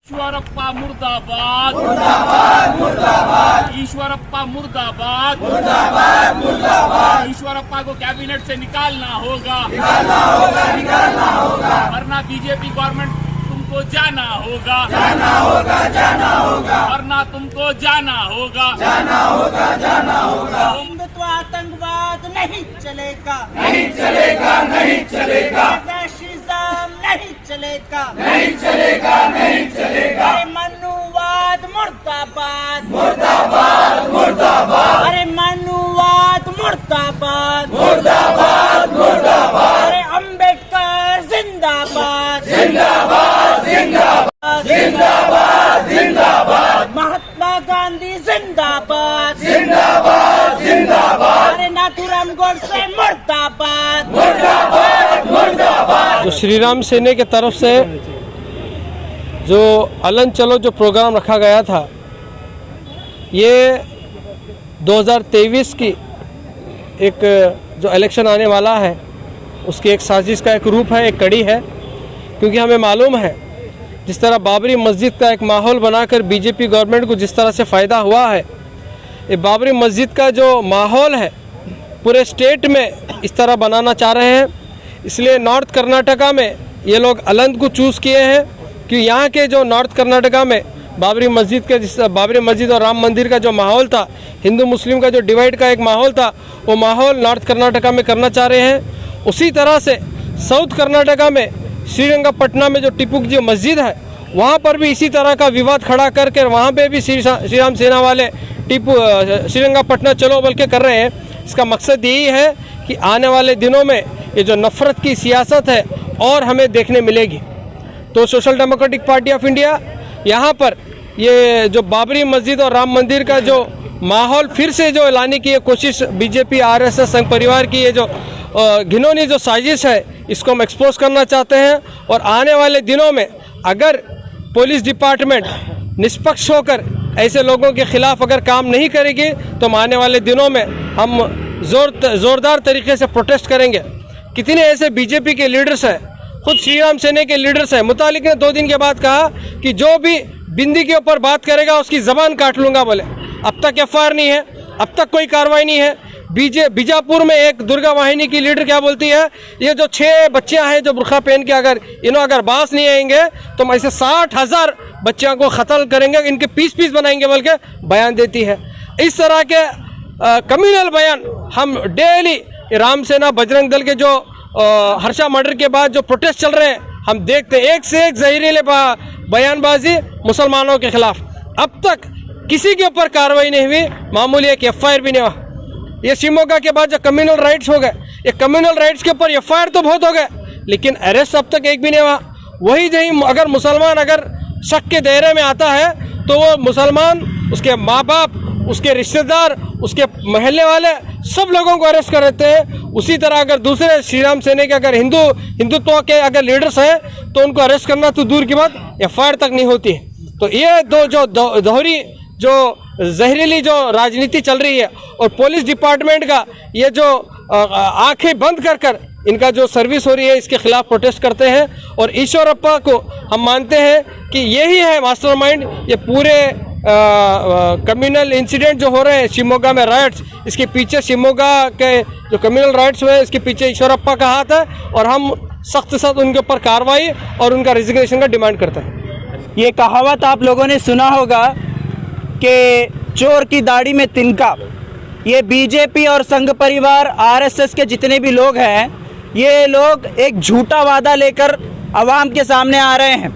ईश्वरप्पा मुर्दाबाद मुर्दाबाद मुर्दाबाद। ईश्वरप्पा मुर्दाबाद मुर्दाबाद मुर्दाबाद। ईश्वरप्पा को कैबिनेट से निकालना होगा वरना बीजेपी गवर्नमेंट तुमको जाना होगा वरना तुमको जाना होगा। हिंदुत्व आतंकवाद नहीं चलेगा नहीं चलेगा फैशिज्म नहीं चलेगा नहीं अरे मनुवाद मुर्दाबाद मुर्दाबाद अरे मनुवाद मुर्दाबाद मुर्दाबाद अरे अम्बेडकर जिंदाबाद जिंदाबाद महात्मा गांधी जिंदाबाद जिंदाबाद अरे नाथूराम गोडसे मुर्दाबाद जो श्री राम सेना के तरफ से जो अलन चलो जो प्रोग्राम रखा गया था, ये 2023 की एक जो इलेक्शन आने वाला है उसकी एक साजिश का एक रूप है, एक कड़ी है। क्योंकि हमें मालूम है जिस तरह बाबरी मस्जिद का एक माहौल बनाकर बीजेपी गवर्नमेंट को जिस तरह से फ़ायदा हुआ है, ये बाबरी मस्जिद का जो माहौल है पूरे स्टेट में इस तरह बनाना चाह रहे हैं। इसलिए नॉर्थ कर्नाटका में ये लोग अलंद को चूज़ किए हैं कि यहाँ के जो नॉर्थ कर्नाटका में बाबरी मस्जिद और राम मंदिर का जो माहौल था, हिंदू मुस्लिम का जो डिवाइड का एक माहौल था, वो माहौल नॉर्थ कर्नाटका में करना चाह रहे हैं। उसी तरह से साउथ कर्नाटका में श्रीरंगपट्टनम में जो टिपू की जो मस्जिद है, वहाँ पर भी इसी तरह का विवाद खड़ा करके वहाँ पे भी श्री राम सेना वाले श्रीरंगपट्टनम चलो बोल के कर रहे हैं। इसका मकसद यही है कि आने वाले दिनों में ये जो नफ़रत की सियासत है और हमें देखने मिलेगी। तो social democratic party of India यहाँ पर ये जो बाबरी मस्जिद और राम मंदिर का जो माहौल फिर से जो लाने की ये कोशिश बीजेपी आरएसएस संघ परिवार की ये जो घिनौनी जो साजिश है, इसको हम एक्सपोज करना चाहते हैं। और आने वाले दिनों में अगर पुलिस डिपार्टमेंट निष्पक्ष होकर ऐसे लोगों के खिलाफ अगर काम नहीं करेगी तो हम आने वाले दिनों में हम ज़ोरदार तरीके से प्रोटेस्ट करेंगे। कितने ऐसे बीजेपी के लीडर्स हैं, खुद श्री राम सेना के लीडर्स हैं, मुतालिक ने 2 दिन के बाद कहा कि जो भी बिंदी के ऊपर बात करेगा उसकी ज़बान काट लूँगा बोले। अब तक एफआईआर नहीं है, अब तक कोई कार्रवाई नहीं है। बीजापुर में एक दुर्गा वाहिनी की लीडर क्या बोलती है, ये जो 6 बच्चियां हैं जो बुर्खा पहन के अगर बास नहीं आएंगे तो हम ऐसे 60,000 बच्चियों को कत्ल करेंगे, इनके पीस बनाएंगे बोल के बयान देती है। इस तरह के कम्युनल बयान हम डेली राम सेना बजरंग दल के जो हर्षा मर्डर के बाद जो प्रोटेस्ट चल रहे हैं हम देखते हैं, एक से एक जहरीले बयानबाजी मुसलमानों के खिलाफ। अब तक किसी के ऊपर कार्रवाई नहीं हुई, मामूली एक एफआईआर भी नहीं हुआ। ये शिमोगा के बाद जो कम्युनल राइट्स हो गए, ये कम्युनल राइट्स के ऊपर एफआईआर तो बहुत हो गए लेकिन अरेस्ट अब तक एक भी नहीं हुआ। वही नहीं, अगर मुसलमान अगर शक के दायरे में आता है तो वो मुसलमान, उसके माँ बाप, उसके रिश्तेदार, उसके महल्ले वाले सब लोगों को अरेस्ट कर देते हैं। उसी तरह अगर दूसरे श्री राम सेना के अगर हिंदुत्व के अगर लीडर्स हैं तो उनको अरेस्ट करना तो दूर की बात, एफआईआर तक नहीं होती है। तो ये दोहरी जो जहरीली जो राजनीति चल रही है और पुलिस डिपार्टमेंट का ये जो आंखें बंद कर इनका जो सर्विस हो रही है, इसके खिलाफ प्रोटेस्ट करते हैं। और ईश्वरप्पा को हम मानते हैं कि यही है मास्टरमाइंड ये पूरे कम्युनल इंसिडेंट जो हो रहे हैं शिमोगा में राइट्स, इसके पीछे शिमोगा के जो कम्युनल राइट्स हुए इसके पीछे ईश्वरप्पा का हाथ है। और हम सख्त उनके ऊपर कार्रवाई और उनका रिजिग्नेशन का डिमांड करते हैं। ये कहावत आप लोगों ने सुना होगा कि चोर की दाढ़ी में तिनका। ये बीजेपी और संघ परिवार आरएसएस के जितने भी लोग हैं, ये लोग एक झूठा वादा लेकर आवाम के सामने आ रहे हैं।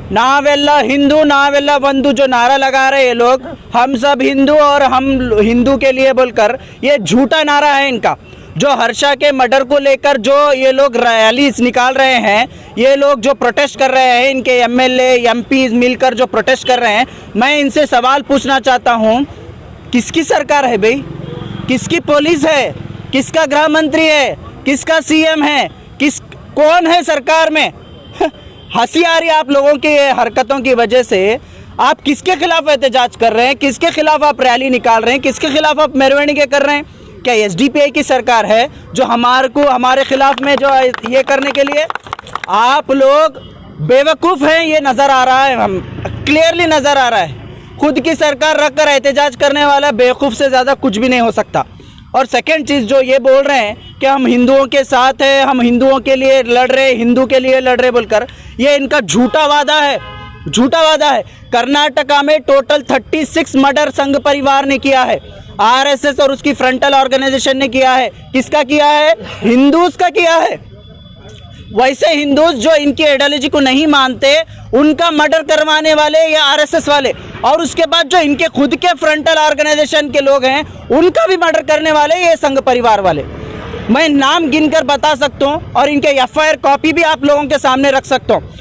नावेल्ला हिंदू नावेल्ला बंधु जो नारा लगा रहे हैं ये लोग, हम सब हिंदू और हम हिंदू के लिए बोलकर, ये झूठा नारा है इनका। जो हर्षा के मर्डर को लेकर जो ये लोग रैलीज निकाल रहे हैं, ये लोग जो प्रोटेस्ट कर रहे हैं, इनके एमएलए एमपीज मिलकर जो प्रोटेस्ट कर रहे हैं, मैं इनसे सवाल पूछना चाहता हूँ, किसकी सरकार है भाई? किसकी पुलिस है? किसका गृह मंत्री है? किसका सीएम है? कौन है सरकार में? हंसी आ रही है आप लोगों की हरकतों की वजह से। आप किसके खिलाफ एहतजाज कर रहे हैं? किसके खिलाफ आप रैली निकाल रहे हैं? किसके खिलाफ आप मेरवणिकें कर रहे हैं? क्या एसडीपीआई की सरकार है जो हमारे खिलाफ में जो ये करने के लिए? आप लोग बेवकूफ़ हैं ये नज़र आ रहा है, हम क्लियरली नज़र आ रहा है। खुद की सरकार रख कर एहतजाज करने वाला बेवकूफ़ से ज़्यादा कुछ भी नहीं हो सकता। और सेकंड चीज़ जो ये बोल रहे हैं कि हम हिंदुओं के साथ हैं, हम हिंदुओं के लिए लड़ रहे, हिंदू के लिए लड़ रहे बोलकर, ये इनका झूठा वादा है, झूठा वादा है। कर्नाटका में टोटल 36 मर्डर संघ परिवार ने किया है, आरएसएस और उसकी फ्रंटल ऑर्गेनाइजेशन ने किया है। किसका किया है? हिंदूज का किया है। वैसे हिंदूज जो इनकी आइडियोलॉजी को नहीं मानते उनका मर्डर करवाने वाले या आरएसएस वाले, और उसके बाद जो इनके खुद के फ्रंटल ऑर्गेनाइजेशन के लोग हैं उनका भी मर्डर करने वाले ये संघ परिवार वाले। मैं नाम गिनकर बता सकता हूँ और इनके एफआईआर कॉपी भी आप लोगों के सामने रख सकता हूँ।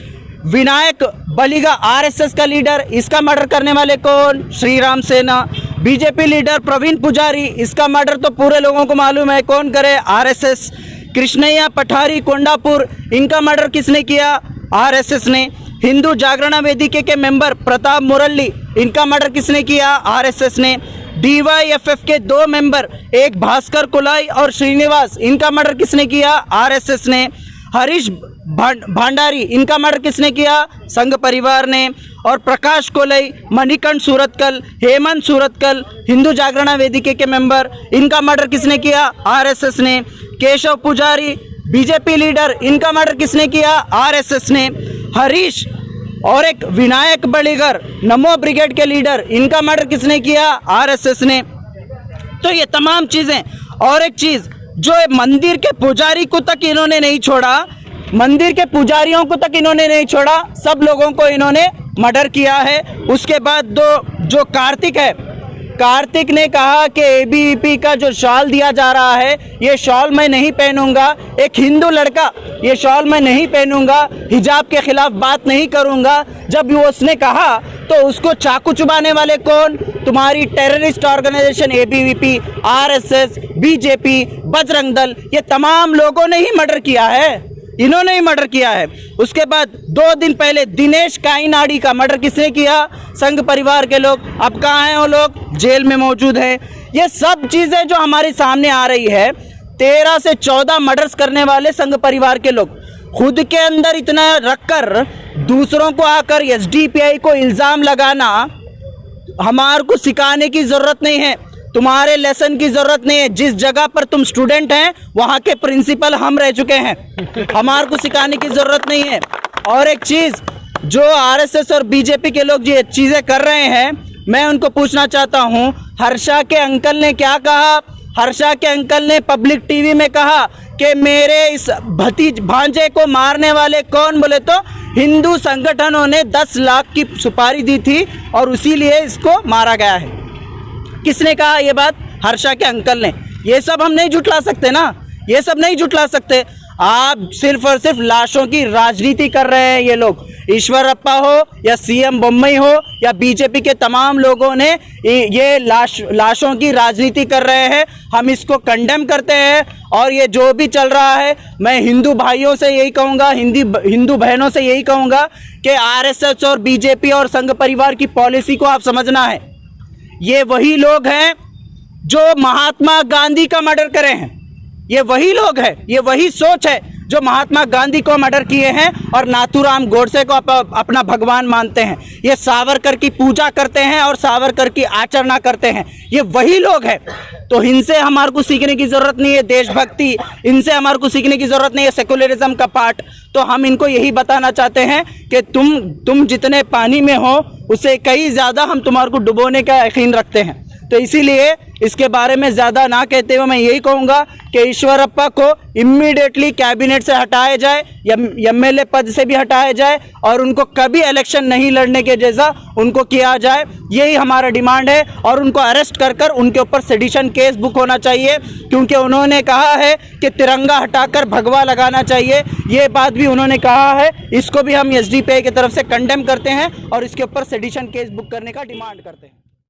विनायक बलिगा आरएसएस का लीडर, इसका मर्डर करने वाले कौन? श्रीराम सेना। बीजेपी लीडर प्रवीण पुजारी, इसका मर्डर तो पूरे लोगों को मालूम है कौन करे? आरएसएस। कृष्णैया पठारी कोंडापुर, इनका मर्डर किसने किया? आरएसएस ने। हिंदू जागरण वेदिके के मेंबर प्रताप मुरली, इनका मर्डर किसने किया? आरएसएस ने। डीवाईएफएफ के 2 मेंबर, एक भास्कर कुलाई और श्रीनिवास, इनका मर्डर किसने किया? आरएसएस ने। हरीश भंडारी, इनका मर्डर किसने किया? संघ परिवार ने। और प्रकाश कोलई, मणिकंठ सूरतकल, हेमंत सूरतकल, हिंदू जागरण वेदिके के मेंबर, इनका मर्डर किसने किया? आरएसएस ने। केशव पुजारी बीजेपी लीडर, इनका मर्डर किसने किया? आरएसएस ने। हरीश और एक विनायक बलिगर नमो ब्रिगेड के लीडर, इनका मर्डर किसने किया? आरएसएस ने। तो ये तमाम चीज़ें। और एक चीज़, जो मंदिर के पुजारी को तक इन्होंने नहीं छोड़ा, मंदिर के पुजारियों को तक इन्होंने नहीं छोड़ा, सब लोगों को इन्होंने मर्डर किया है। उसके बाद जो कार्तिक है, कार्तिक ने कहा कि एबीवीपी का जो शॉल दिया जा रहा है ये शॉल मैं नहीं पहनूंगा, एक हिंदू लड़का, ये शॉल मैं नहीं पहनूंगा, हिजाब के खिलाफ बात नहीं करूंगा। जब वो उसने कहा तो उसको चाकू चुबाने वाले कौन? तुम्हारी terrorist organisation ABVP, RSS, BJP, Bajrang Dal, ये तमाम लोगों ने ही मर्डर किया है, इन्होंने ही मर्डर किया है। उसके बाद 2 दिन पहले दिनेश काइनाडी का मर्डर किसने किया? संघ परिवार के लोग। अब कहाँ हैं वो लोग? जेल में मौजूद हैं। ये सब चीज़ें जो हमारे सामने आ रही है, 13 से 14 मर्डर्स करने वाले संघ परिवार के लोग, खुद के अंदर इतना रखकर दूसरों को आकर एसडीपीआई को इल्ज़ाम लगाना हमारे को सिखाने की ज़रूरत नहीं है, तुम्हारे लेसन की ज़रूरत नहीं है। जिस जगह पर तुम स्टूडेंट हैं वहाँ के प्रिंसिपल हम रह चुके हैं, हमारे को सिखाने की ज़रूरत नहीं है। और एक चीज़, जो आरएसएस और बीजेपी के लोग ये चीज़ें कर रहे हैं, मैं उनको पूछना चाहता हूँ, हर्षा के अंकल ने क्या कहा? हर्षा के अंकल ने पब्लिक टीवी में कहा कि मेरे इस भांजे को मारने वाले कौन? बोले तो हिंदू संगठनों ने 10 लाख की सुपारी दी थी और इसीलिए इसको मारा गया है। किसने कहा ये बात? हर्षा के अंकल ने। ये सब हम नहीं जुटला सकते ना, ये सब नहीं जुटला सकते। आप सिर्फ और सिर्फ लाशों की राजनीति कर रहे हैं ये लोग। ईश्वरप्पा हो या सीएम बोम्मई हो या बीजेपी के तमाम लोगों ने ये लाशों की राजनीति कर रहे हैं। हम इसको कंडेम करते हैं। और ये जो भी चल रहा है, मैं हिंदू भाइयों से यही कहूँगा, हिंदू बहनों से यही कहूँगा कि आरएसएस और बीजेपी और संघ परिवार की पॉलिसी को आप समझना है। ये वही लोग हैं जो महात्मा गांधी का मर्डर करे हैं, ये वही लोग हैं, ये वही सोच है जो महात्मा गांधी को मर्डर किए हैं और नाथूराम गोडसे को अपना भगवान मानते हैं। ये सावरकर की पूजा करते हैं और सावरकर की आचरणा करते हैं, ये वही लोग हैं। तो इनसे हमारे को सीखने की ज़रूरत नहीं है देशभक्ति, इनसे हमारे को सीखने की ज़रूरत नहीं है सेकुलरिज्म का पार्ट। तो हम इनको यही बताना चाहते हैं कि तुम जितने पानी में हो उससे कई ज़्यादा हम तुम्हारे को डुबोने का यकीन रखते हैं। तो इसीलिए इसके बारे में ज़्यादा ना कहते हुए मैं यही कहूँगा कि ईश्वरप्पा को इम्मीडिएटली कैबिनेट से हटाया जाए या एमएलए पद से भी हटाया जाए और उनको कभी इलेक्शन नहीं लड़ने के जैसा उनको किया जाए, यही हमारा डिमांड है। और उनको अरेस्ट कर उनके ऊपर सेडिशन केस बुक होना चाहिए, क्योंकि उन्होंने कहा है कि तिरंगा हटाकर भगवा लगाना चाहिए, ये बात भी उन्होंने कहा है। इसको भी हम एसडीपीआई की तरफ से कंडेम करते हैं और इसके ऊपर सेडिशन केस बुक करने का डिमांड करते हैं।